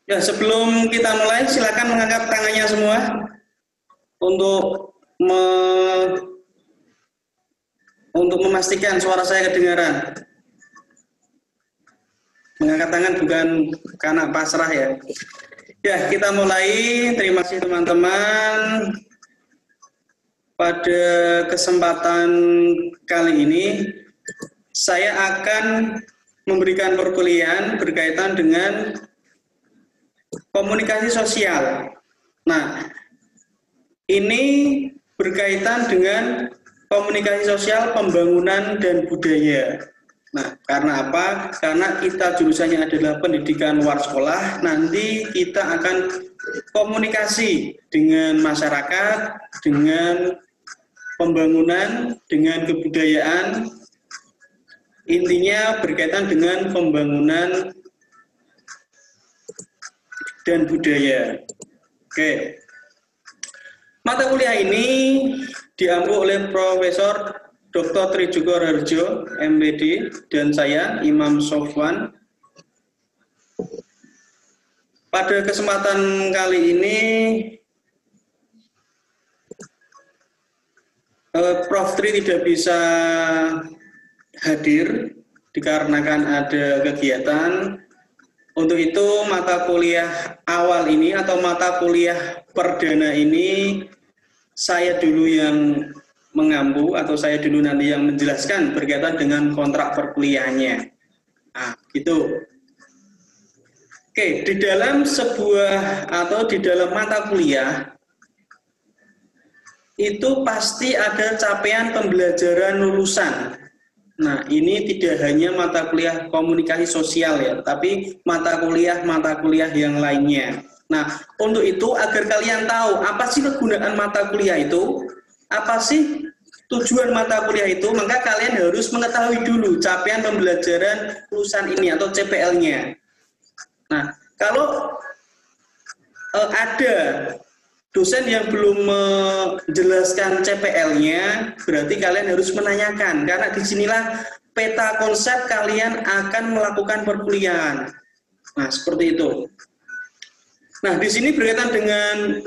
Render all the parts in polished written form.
Ya, sebelum kita mulai, silakan mengangkat tangannya semua untuk memastikan suara saya kedengaran. Mengangkat tangan bukan karena pasrah ya. Ya, kita mulai. Terima kasih teman-teman. Pada kesempatan kali ini, saya akan memberikan perkuliahan berkaitan dengan komunikasi sosial. Nah, ini berkaitan dengan komunikasi sosial, pembangunan, dan budaya. Nah, karena apa? Karena kita jurusannya adalah pendidikan luar sekolah, nanti kita akan komunikasi dengan masyarakat, dengan pembangunan, dengan kebudayaan, intinya berkaitan dengan pembangunan dan budaya. Oke. Mata kuliah ini diampu oleh Profesor Dr. Trijoko Harjo, MPD, dan saya, Imam Sofwan. Pada kesempatan kali ini, Prof. Tri tidak bisa hadir dikarenakan ada kegiatan. Untuk itu mata kuliah awal ini atau mata kuliah perdana ini saya dulu yang mengampu atau saya dulu nanti yang menjelaskan berkaitan dengan kontrak perkuliahannya. Nah, gitu. Oke, di dalam sebuah atau di dalam mata kuliah itu pasti ada capaian pembelajaran lulusan. Nah, ini tidak hanya mata kuliah komunikasi sosial ya, tapi mata kuliah yang lainnya. Nah, untuk itu agar kalian tahu apa sih kegunaan mata kuliah itu, apa sih tujuan mata kuliah itu, maka kalian harus mengetahui dulu capaian pembelajaran lulusan ini atau CPL-nya. Nah, kalau ada dosen yang belum menjelaskan CPL-nya, berarti kalian harus menanyakan, karena disinilah peta konsep kalian akan melakukan perkuliahan. Nah, seperti itu. Nah, di sini berkaitan dengan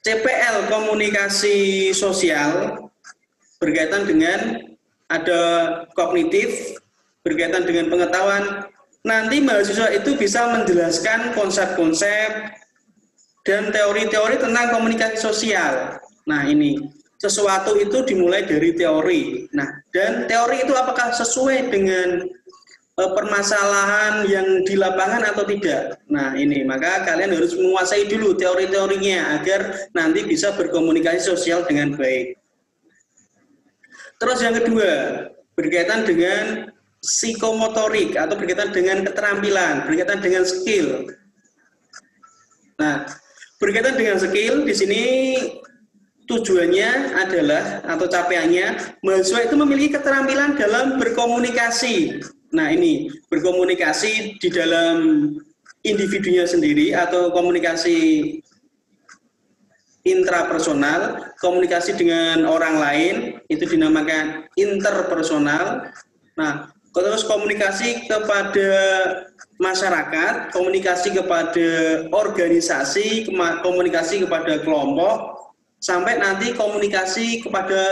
CPL komunikasi sosial, berkaitan dengan ada kognitif, berkaitan dengan pengetahuan. Nanti mahasiswa itu bisa menjelaskan konsep-konsep dan teori-teori tentang komunikasi sosial. Nah, ini sesuatu itu dimulai dari teori. Nah, dan teori itu apakah sesuai dengan permasalahan yang di lapangan atau tidak? Nah, ini maka kalian harus menguasai dulu teori-teorinya agar nanti bisa berkomunikasi sosial dengan baik. Terus yang kedua, berkaitan dengan psikomotorik atau berkaitan dengan keterampilan, berkaitan dengan skill. Nah, berkaitan dengan skill, di sini tujuannya adalah atau capaiannya mahasiswa itu memiliki keterampilan dalam berkomunikasi. Nah, ini berkomunikasi di dalam individunya sendiri atau komunikasi intrapersonal, komunikasi dengan orang lain itu dinamakan interpersonal. Nah, terus komunikasi kepada masyarakat, komunikasi kepada organisasi, komunikasi kepada kelompok, sampai nanti komunikasi kepada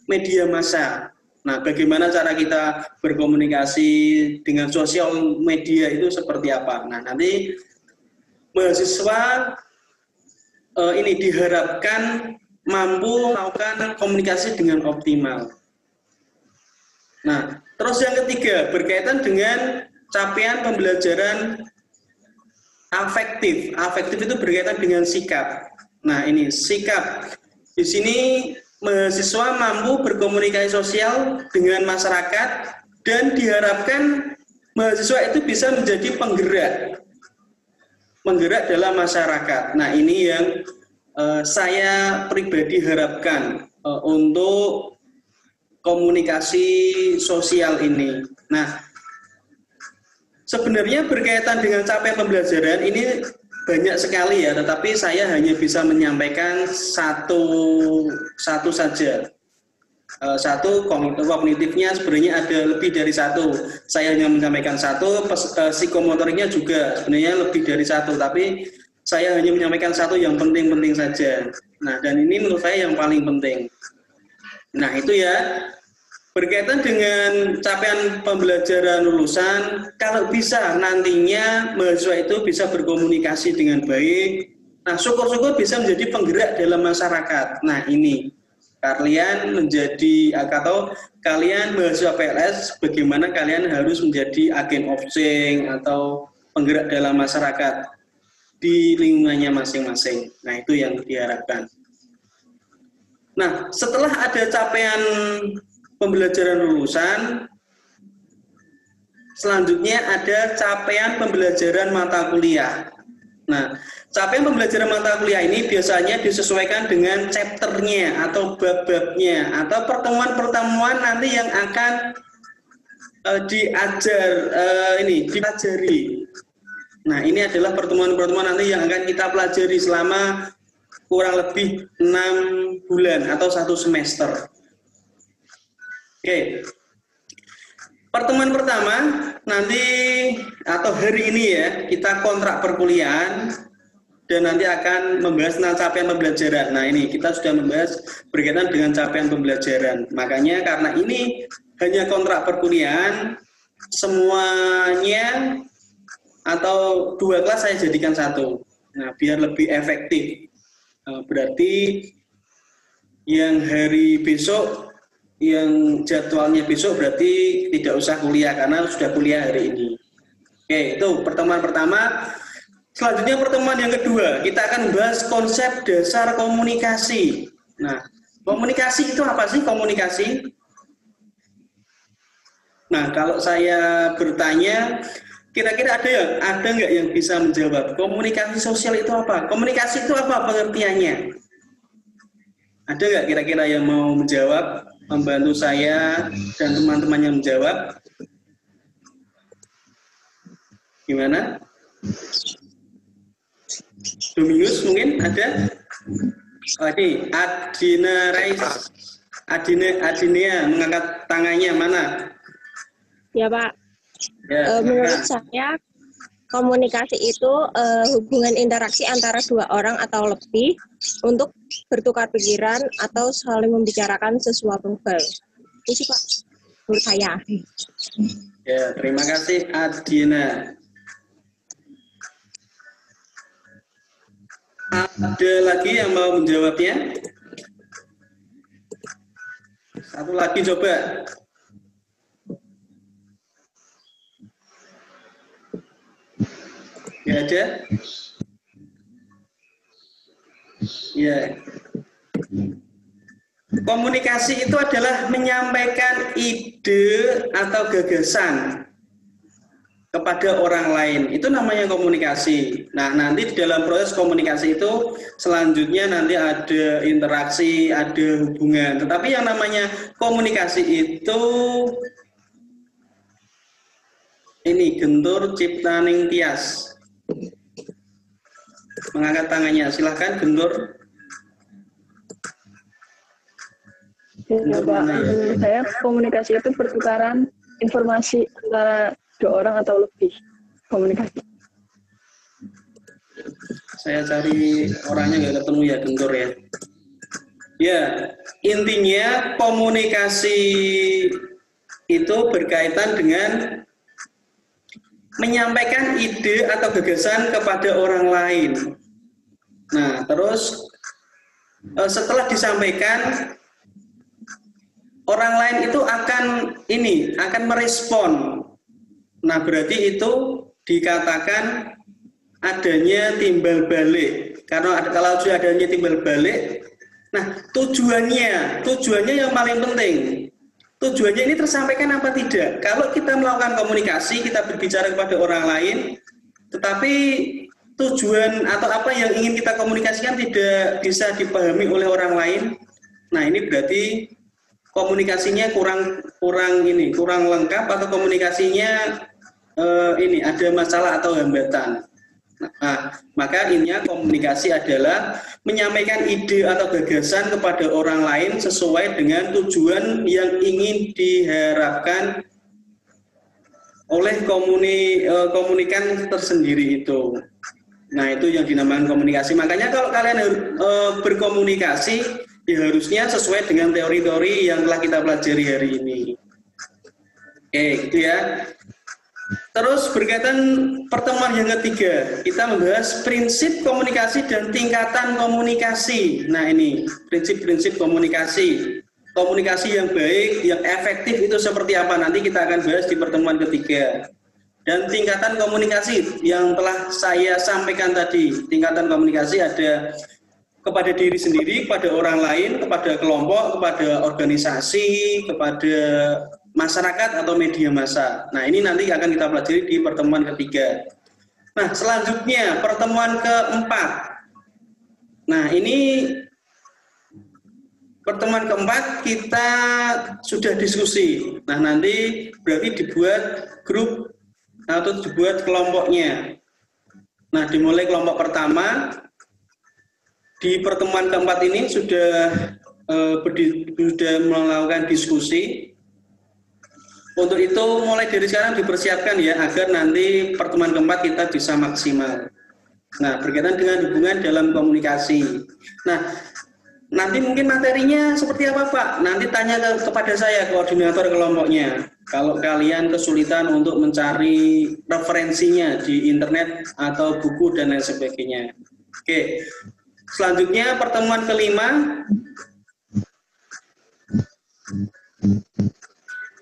media massa. Nah, bagaimana cara kita berkomunikasi dengan sosial media itu seperti apa? Nah, nanti mahasiswa ini diharapkan mampu melakukan komunikasi dengan optimal. Nah, terus yang ketiga berkaitan dengan capaian pembelajaran afektif. Afektif itu berkaitan dengan sikap. Nah, ini sikap. Di sini mahasiswa mampu berkomunikasi sosial dengan masyarakat dan diharapkan mahasiswa itu bisa menjadi penggerak dalam masyarakat. Nah, ini yang saya pribadi harapkan untuk komunikasi sosial ini. Nah, sebenarnya berkaitan dengan capaian pembelajaran ini banyak sekali ya, tetapi saya hanya bisa menyampaikan satu saja. Satu, kognitifnya sebenarnya ada lebih dari satu. Saya hanya menyampaikan satu, psikomotoriknya juga sebenarnya lebih dari satu, tapi saya hanya menyampaikan satu yang penting-penting saja. Nah, dan ini menurut saya yang paling penting. Nah, itu ya. Berkaitan dengan capaian pembelajaran lulusan, kalau bisa nantinya mahasiswa itu bisa berkomunikasi dengan baik. Nah, syukur-syukur bisa menjadi penggerak dalam masyarakat. Nah, ini kalian menjadi atau kalian mahasiswa PLS, bagaimana kalian harus menjadi agen of change atau penggerak dalam masyarakat di lingkungannya masing-masing. Nah, itu yang diharapkan. Nah, setelah ada capaian pembelajaran lulusan, selanjutnya ada capaian pembelajaran mata kuliah. Nah, capaian pembelajaran mata kuliah ini biasanya disesuaikan dengan chapternya atau bab-babnya atau pertemuan-pertemuan nanti yang akan dipelajari. Nah, ini adalah pertemuan-pertemuan nanti yang akan kita pelajari selama kurang lebih 6 bulan atau 1 semester. Oke, pertemuan pertama nanti atau hari ini ya, kita kontrak perkuliahan dan nanti akan membahas tentang capaian pembelajaran. Nah, ini kita sudah membahas berkaitan dengan capaian pembelajaran. Makanya karena ini hanya kontrak perkuliahan, semuanya atau 2 kelas saya jadikan 1. Nah, biar lebih efektif. Berarti yang hari besok, yang jadwalnya besok berarti tidak usah kuliah karena sudah kuliah hari ini. Oke, itu pertemuan pertama. Selanjutnya pertemuan yang kedua, kita akan membahas konsep dasar komunikasi. Nah, komunikasi itu apa sih komunikasi? Nah, kalau saya bertanya, kira-kira ada nggak yang bisa menjawab? Komunikasi sosial itu apa? Komunikasi itu apa pengertiannya? Ada nggak kira-kira yang mau menjawab? Membantu saya dan teman-teman yang menjawab. Gimana? Dominus mungkin ada? Oh, ini Adinea mengangkat tangannya, mana? Ya, Pak. Ya, menurut saya komunikasi itu hubungan interaksi antara 2 orang atau lebih untuk bertukar pikiran atau saling membicarakan sesuatu hal. Itu sih, Pak, menurut saya. Ya, terima kasih Adina. Ada lagi yang mau menjawabnya? Satu lagi coba. Ya ada? Ya. Komunikasi itu adalah menyampaikan ide atau gagasan kepada orang lain. Itu namanya komunikasi. Nah, nanti di dalam proses komunikasi itu selanjutnya nanti ada interaksi, ada hubungan. Tetapi yang namanya komunikasi itu ini Gentur Ciptaning Tias. Mengangkat tangannya, silahkan Gentur. Ya, Pak. Menurut saya komunikasi itu pertukaran informasi antara 2 orang atau lebih. Komunikasi. Saya cari orangnya nggak ketemu ya, Gentur ya. Ya, intinya komunikasi itu berkaitan dengan menyampaikan ide atau gagasan kepada orang lain. Nah, terus setelah disampaikan, orang lain itu akan merespon. Nah, berarti itu dikatakan adanya timbal balik. Karena kalau sudah adanya timbal balik, nah tujuannya yang paling penting. Tujuannya ini tersampaikan apa tidak? Kalau kita melakukan komunikasi, kita berbicara kepada orang lain, tetapi tujuan atau apa yang ingin kita komunikasikan tidak bisa dipahami oleh orang lain, nah ini berarti komunikasinya kurang lengkap atau komunikasinya ini ada masalah atau hambatan. Nah, maka intinya komunikasi adalah menyampaikan ide atau gagasan kepada orang lain sesuai dengan tujuan yang ingin diharapkan oleh komunikan tersendiri itu. Nah, itu yang dinamakan komunikasi. Makanya kalau kalian berkomunikasi, ya harusnya sesuai dengan teori-teori yang telah kita pelajari hari ini. Oke, gitu ya. Terus berkaitan pertemuan yang ketiga, kita membahas prinsip komunikasi dan tingkatan komunikasi. Nah, ini prinsip-prinsip komunikasi. Komunikasi yang baik, yang efektif itu seperti apa? Nanti kita akan bahas di pertemuan ketiga. Dan tingkatan komunikasi yang telah saya sampaikan tadi. Tingkatan komunikasi ada kepada diri sendiri, kepada orang lain, kepada kelompok, kepada organisasi, kepada masyarakat atau media massa. Nah, ini nanti akan kita pelajari di pertemuan ketiga. Nah, selanjutnya pertemuan keempat. Nah, ini pertemuan keempat kita sudah diskusi. Nah, nanti berarti dibuat grup atau dibuat kelompoknya. Nah, dimulai kelompok pertama. Di pertemuan keempat ini sudah melakukan diskusi. Untuk itu mulai dari sekarang dipersiapkan ya, agar nanti pertemuan keempat kita bisa maksimal. Nah, berkaitan dengan hubungan dalam komunikasi. Nah, nanti mungkin materinya seperti apa Pak? Nanti tanya kepada saya, koordinator kelompoknya. Kalau kalian kesulitan untuk mencari referensinya di internet atau buku dan lain sebagainya. Oke, selanjutnya pertemuan kelima.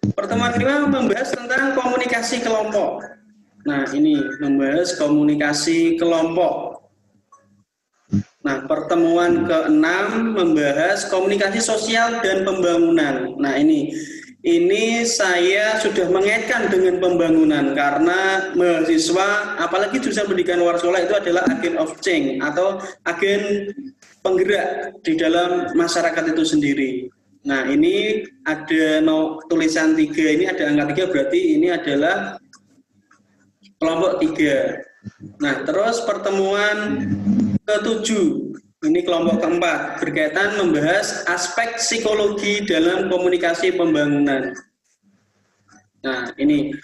Pertemuan kelima membahas tentang komunikasi kelompok. Nah, ini membahas komunikasi kelompok. Nah, pertemuan keenam membahas komunikasi sosial dan pembangunan. Nah, ini saya sudah mengaitkan dengan pembangunan karena mahasiswa, apalagi jurusan pendidikan luar sekolah itu adalah agent of change atau agen penggerak di dalam masyarakat itu sendiri. Nah, ini ada tulisan 3, ini ada angka 3, berarti ini adalah kelompok 3. Nah, terus pertemuan ke-7, ini kelompok keempat, berkaitan membahas aspek psikologi dalam komunikasi pembangunan. Nah, ini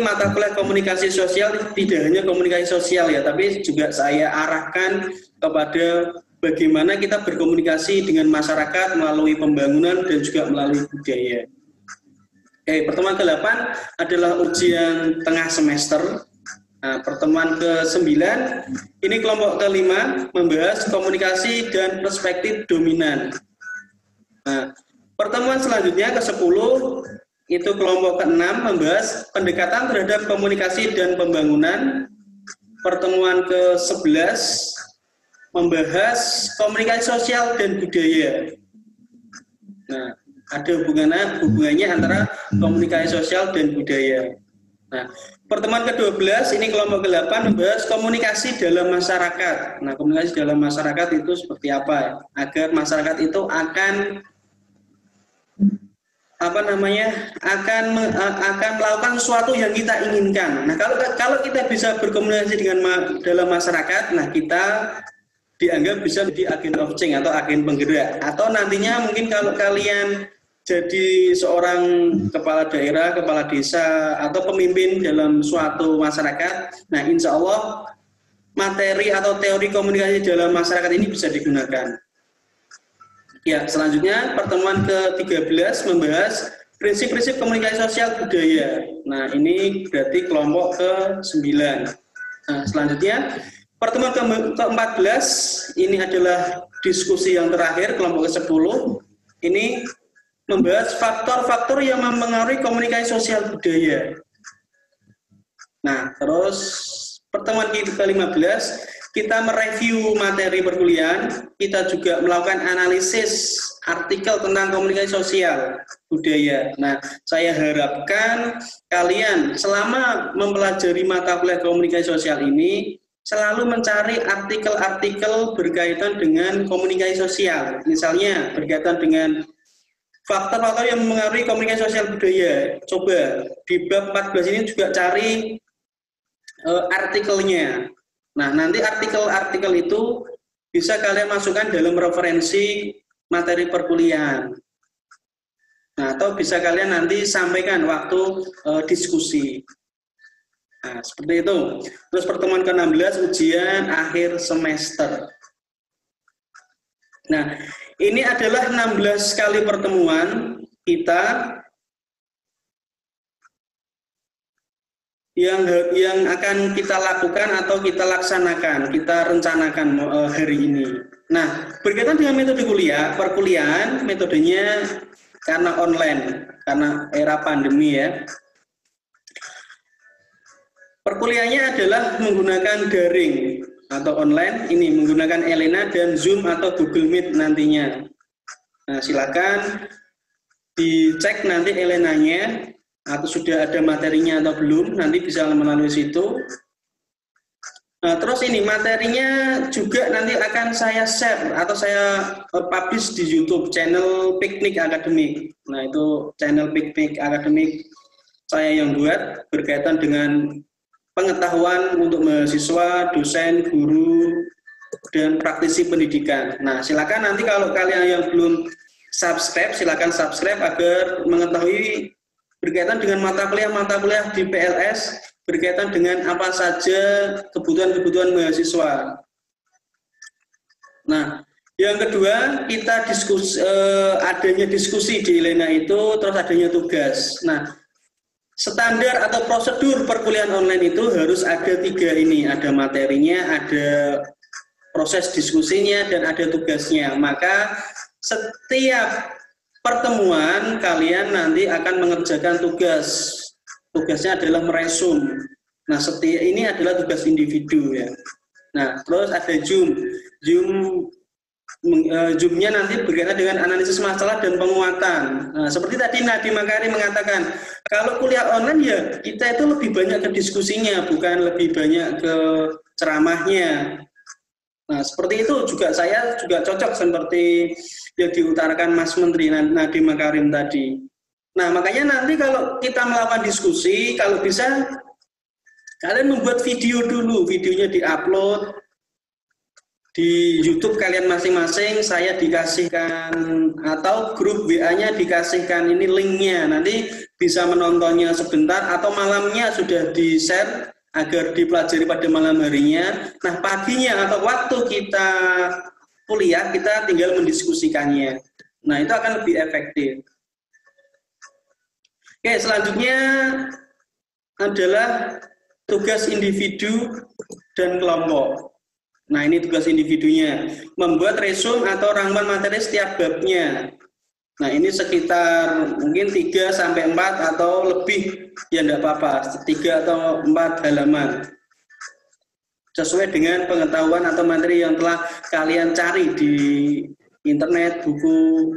mata kuliah komunikasi sosial, tidak hanya komunikasi sosial ya, tapi juga saya arahkan kepada bagaimana kita berkomunikasi dengan masyarakat melalui pembangunan dan juga melalui budaya. Pertemuan ke-8 adalah ujian tengah semester. Nah, pertemuan ke-9, ini kelompok ke-5 membahas komunikasi dan perspektif dominan. Nah, pertemuan selanjutnya ke-10, itu kelompok ke-6 membahas pendekatan terhadap komunikasi dan pembangunan. Pertemuan ke-11 membahas komunikasi sosial dan budaya. Nah, ada hubungannya antara komunikasi sosial dan budaya. Nah, pertemuan ke-12 ini kelompok ke-8 membahas komunikasi dalam masyarakat. Nah, komunikasi dalam masyarakat itu seperti apa? Agar masyarakat itu akan melakukan sesuatu yang kita inginkan. Nah, kalau kita bisa berkomunikasi dengan dalam masyarakat, nah kita dianggap bisa menjadi agen of change atau agen penggerak. Atau nantinya mungkin kalau kalian jadi seorang kepala daerah, kepala desa, atau pemimpin dalam suatu masyarakat, nah insya Allah materi atau teori komunikasi dalam masyarakat ini bisa digunakan. Ya, selanjutnya pertemuan ke-13 membahas prinsip-prinsip komunikasi sosial budaya. Nah, ini berarti kelompok ke-9. Nah, selanjutnya pertemuan ke-14 ini adalah diskusi yang terakhir, kelompok ke-10. Ini membahas faktor-faktor yang mempengaruhi komunikasi sosial budaya. Nah, terus pertemuan ke-15 kita mereview materi perkuliahan, kita juga melakukan analisis artikel tentang komunikasi sosial budaya. Nah, saya harapkan kalian selama mempelajari mata kuliah komunikasi sosial ini selalu mencari artikel-artikel berkaitan dengan komunikasi sosial. Misalnya berkaitan dengan faktor-faktor yang mempengaruhi komunikasi sosial budaya. Coba di bab 14 ini juga cari artikelnya. Nah, nanti artikel-artikel itu bisa kalian masukkan dalam referensi materi perkuliahan. Nah, atau bisa kalian nanti sampaikan waktu diskusi. Nah, seperti itu. Terus pertemuan ke-16 ujian akhir semester. Nah, ini adalah 16 kali pertemuan kita yang akan kita lakukan atau kita laksanakan, kita rencanakan hari ini. Nah, berkaitan dengan metode perkuliahan metodenya karena online, karena era pandemi ya. Perkuliahannya adalah menggunakan daring atau online, ini menggunakan Elena dan Zoom atau Google Meet nantinya. Nah, silakan dicek nanti Elenanya, atau sudah ada materinya atau belum, nanti bisa melalui situ. Nah, terus ini materinya juga nanti akan saya share atau saya publish di YouTube channel Piknik Akademik. Nah, itu channel Piknik Akademik saya yang buat berkaitan dengan pengetahuan untuk mahasiswa, dosen, guru, dan praktisi pendidikan. Nah, silakan nanti kalau kalian yang belum subscribe, silakan subscribe agar mengetahui berkaitan dengan mata kuliah di PLS, berkaitan dengan apa saja kebutuhan-kebutuhan mahasiswa. Nah, yang kedua, kita adanya diskusi di Elena itu, terus adanya tugas. Nah, standar atau prosedur perkuliahan online itu harus ada 3 ini, ada materinya, ada proses diskusinya, dan ada tugasnya. Maka setiap pertemuan kalian nanti akan mengerjakan tugas. Tugasnya adalah meresum. Nah, ini adalah tugas individu ya. Nah, terus ada Zoom-nya nanti berkaitan dengan analisis masalah dan penguatan. Nah, seperti tadi Nadiem Makarim mengatakan, kalau kuliah online ya kita itu lebih banyak ke diskusinya, bukan lebih banyak ke ceramahnya. Nah, seperti itu juga saya juga cocok seperti yang diutarakan Mas Menteri Nadiem Makarim tadi. Nah, makanya nanti kalau kita melakukan diskusi, kalau bisa kalian membuat video dulu, videonya diupload di YouTube kalian masing-masing, saya dikasihkan atau grup WA-nya dikasihkan ini linknya, nanti bisa menontonnya sebentar atau malamnya sudah di-share agar dipelajari pada malam harinya. Nah, paginya atau waktu kita kuliah, kita tinggal mendiskusikannya. Nah, itu akan lebih efektif. Oke, selanjutnya adalah tugas individu dan kelompok. Nah, ini tugas individunya. Membuat resume atau rangkuman materi setiap babnya. Nah, ini sekitar mungkin 3-4 atau lebih, ya enggak apa-apa, 3 atau 4 halaman. Sesuai dengan pengetahuan atau materi yang telah kalian cari di internet, buku,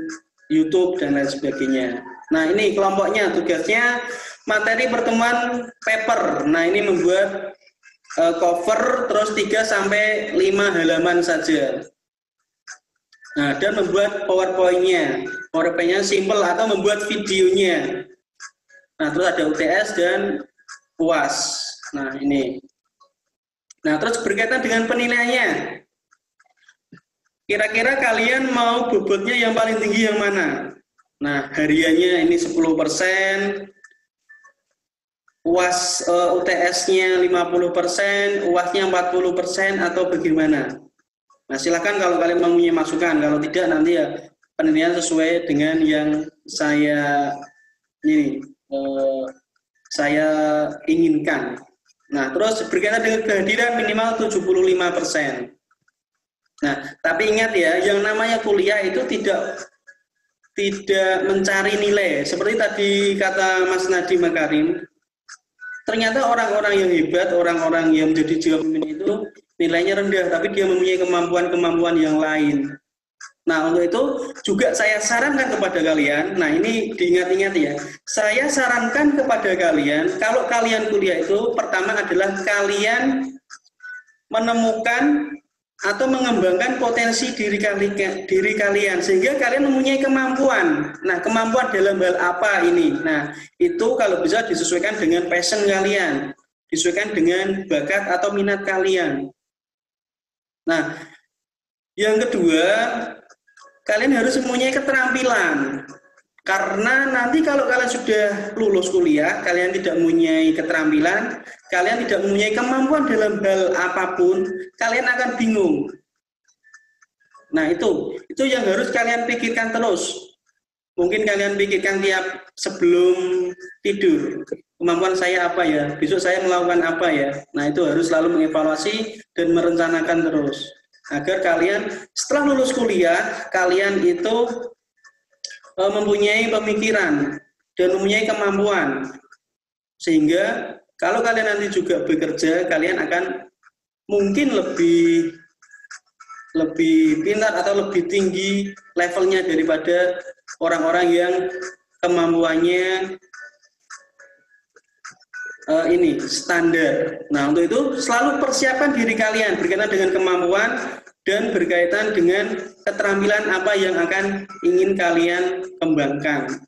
YouTube, dan lain sebagainya. Nah, ini kelompoknya, tugasnya materi pertemuan paper. Nah, ini membuat cover terus 3-5 halaman saja. Nah, dan membuat PowerPoint-nya. PowerPoint-nya simple atau membuat videonya. Nah, terus ada UTS dan UAS. Nah, ini. Nah, terus berkaitan dengan penilaiannya. Kira-kira kalian mau bobotnya yang paling tinggi yang mana? Nah, hariannya ini 10%, UAS UTS-nya 50%, UAS-nya 40% atau bagaimana? Nah, silakan kalau kalian mempunyai masukan. Kalau tidak, nanti ya penilaian sesuai dengan yang saya inginkan. Nah, terus berkaitan dengan kehadiran minimal 75%. Nah, tapi ingat ya, yang namanya kuliah itu tidak mencari nilai. Seperti tadi kata Mas Nadiem Makarim, ternyata orang-orang yang hebat, orang-orang yang menjadi jiwa pemimpin itu nilainya rendah, tapi dia mempunyai kemampuan-kemampuan yang lain. Nah, untuk itu juga saya sarankan kepada kalian, nah ini diingat-ingat ya, saya sarankan kepada kalian, kalau kalian kuliah itu, pertama adalah kalian menemukan atau mengembangkan potensi diri kalian, sehingga kalian mempunyai kemampuan. Nah, kemampuan dalam hal apa ini? Nah, itu kalau bisa disesuaikan dengan passion kalian, disesuaikan dengan bakat atau minat kalian. Nah, yang kedua, kalian harus mempunyai keterampilan. Karena nanti kalau kalian sudah lulus kuliah, kalian tidak mempunyai keterampilan, kalian tidak mempunyai kemampuan dalam hal apapun, kalian akan bingung. Nah, itu yang harus kalian pikirkan terus. Mungkin kalian pikirkan tiap sebelum tidur. Kemampuan saya apa ya? Besok saya melakukan apa ya? Nah, itu harus selalu mengevaluasi dan merencanakan terus. Agar kalian setelah lulus kuliah, kalian itu mempunyai pemikiran dan mempunyai kemampuan. Sehingga kalau kalian nanti juga bekerja, kalian akan mungkin lebih pintar atau lebih tinggi levelnya daripada orang-orang yang kemampuannya ini standar. Nah, untuk itu selalu persiapkan diri kalian berkaitan dengan kemampuan dan berkaitan dengan keterampilan apa yang akan ingin kalian kembangkan.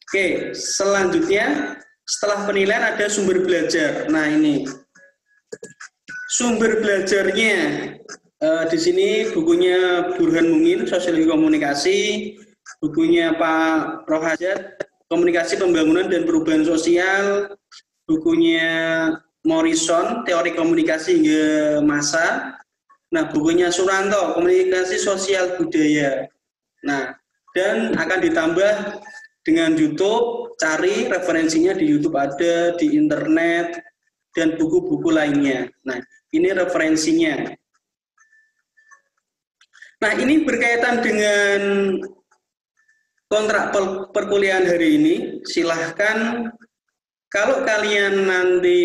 Oke, selanjutnya setelah penilaian ada sumber belajar. Nah, ini sumber belajarnya di sini bukunya Burhan Mungin, Sosiologi Komunikasi, bukunya Pak Rohajat, Komunikasi Pembangunan dan Perubahan Sosial, bukunya Morrison, Teori Komunikasi hingga Masa. Nah, bukunya Suranto, Komunikasi Sosial Budaya. Nah, dan akan ditambah dengan YouTube, cari referensinya di YouTube ada, di internet, dan buku-buku lainnya. Nah, ini referensinya. Nah, ini berkaitan dengan kontrak perkuliahan hari ini. Silahkan, kalau kalian nanti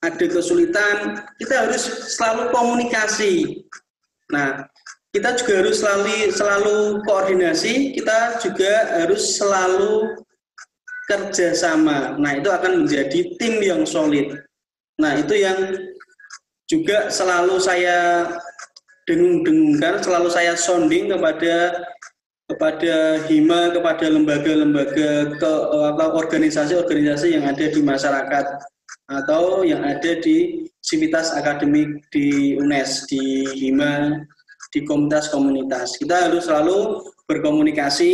ada kesulitan, kita harus selalu komunikasi. Nah, kita juga harus selalu koordinasi, kita juga harus selalu kerjasama. Nah, itu akan menjadi tim yang solid. Nah, itu yang juga selalu saya dengung-dengungkan, selalu saya sounding kepada HIMA, kepada lembaga-lembaga atau organisasi-organisasi yang ada di masyarakat atau yang ada di sivitas akademik di UNES, di HIMA, di komunitas-komunitas. Kita harus selalu berkomunikasi,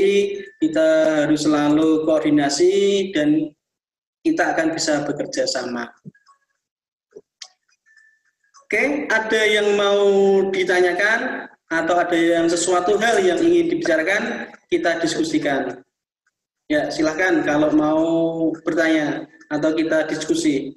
kita harus selalu koordinasi, dan kita akan bisa bekerja sama. Oke, ada yang mau ditanyakan atau ada yang sesuatu hal yang ingin dibicarakan, kita diskusikan. Ya, silakan kalau mau bertanya atau kita diskusi.